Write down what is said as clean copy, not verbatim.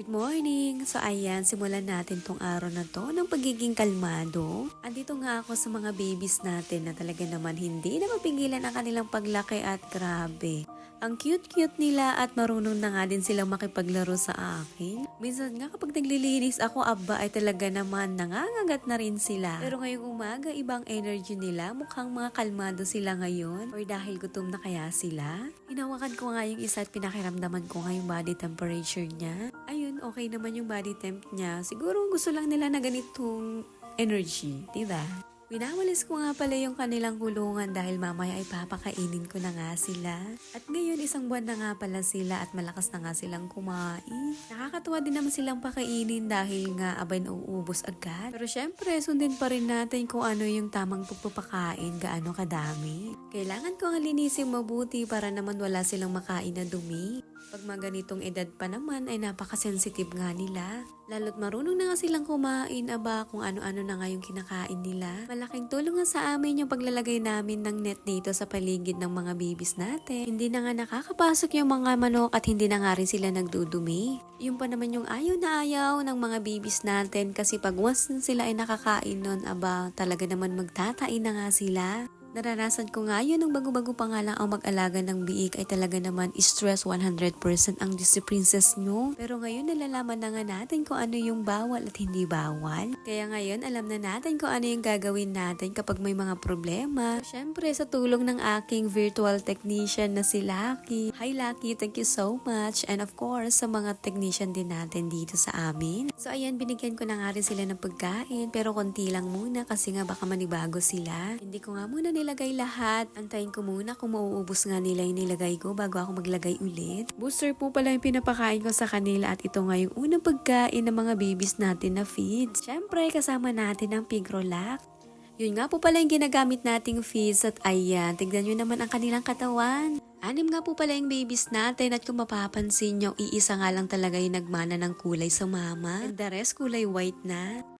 Good morning! So ayan, simulan natin tong araw na to ng pagiging kalmado. Andito nga ako sa mga babies natin na talaga naman hindi na mapigilan ang kanilang paglaki at grabe. Ang cute-cute nila at marunong na nga din silang makipaglaro sa akin. Minsan nga kapag naglilinis ako, aba ay talaga naman nangangagat na rin sila. Pero ngayong umaga, ibang energy nila. Mukhang mga kalmado sila ngayon. Or dahil gutom na kaya sila. Hinawakan ko nga yung isa at pinakiramdaman ko nga yung body temperature niya. Ayun, okay naman yung body temp niya. Siguro gusto lang nila na ganitong energy, diba? Winawalis ko nga pala yung kanilang kulungan dahil mamaya ay papakainin ko na nga sila. At ngayon isang buwan na nga pala sila at malakas na nga silang kumain. Nakakatuwa din naman silang pakainin dahil nga abay nauubos agad. Pero syempre sundin pa rin natin kung ano yung tamang pagpapakain, gaano kadami. Kailangan ko ang linisin mabuti para naman wala silang makain na dumi. Pag mga ganitong edad pa naman ay napaka-sensitive nga nila. Lalo't marunong na nga silang kumain, aba kung ano-ano na nga yung kinakain nila. Malaking tulong nga sa amin yung paglalagay namin ng net dito sa paligid ng mga babies natin. Hindi na nga nakakapasok yung mga manok at hindi na nga rin sila nagdudumi. Yung pa naman yung ayaw na ayaw ng mga babies natin kasi pag once sila ay nakakain nun, aba talaga naman magtatain na nga sila. Naranasan ko nga yun nung bago-bago pa nga lang ang mag-alaga ng biik ay talaga naman stress 100% ang Disney Princess nyo. Pero ngayon nalalaman na nga natin kung ano yung bawal at hindi bawal. Kaya ngayon alam na natin kung ano yung gagawin natin kapag may mga problema. Siyempre sa tulong ng aking virtual technician na si Lucky. Hi Lucky, thank you so much. And of course sa mga technician din natin dito sa amin. So ayan, binigyan ko na nga rin sila ng pagkain pero konti lang muna kasi nga baka manibago sila. Hindi ko nga muna nilagay lahat. Antayin ko muna kung mauubos nga nila yung nilagay ko bago ako maglagay ulit. Booster po pala yung pinapakain ko sa kanila at ito nga yung unang pagkain ng mga babies natin na feeds. Siyempre, kasama natin ang Pigrolac. Yun nga po pala yung ginagamit nating feeds at ayan, tignan nyo naman ang kanilang katawan. 6 nga po pala yung babies natin at kung mapapansin nyo, iisa nga lang talaga yung nagmana ng kulay sa mama. And the rest kulay white na.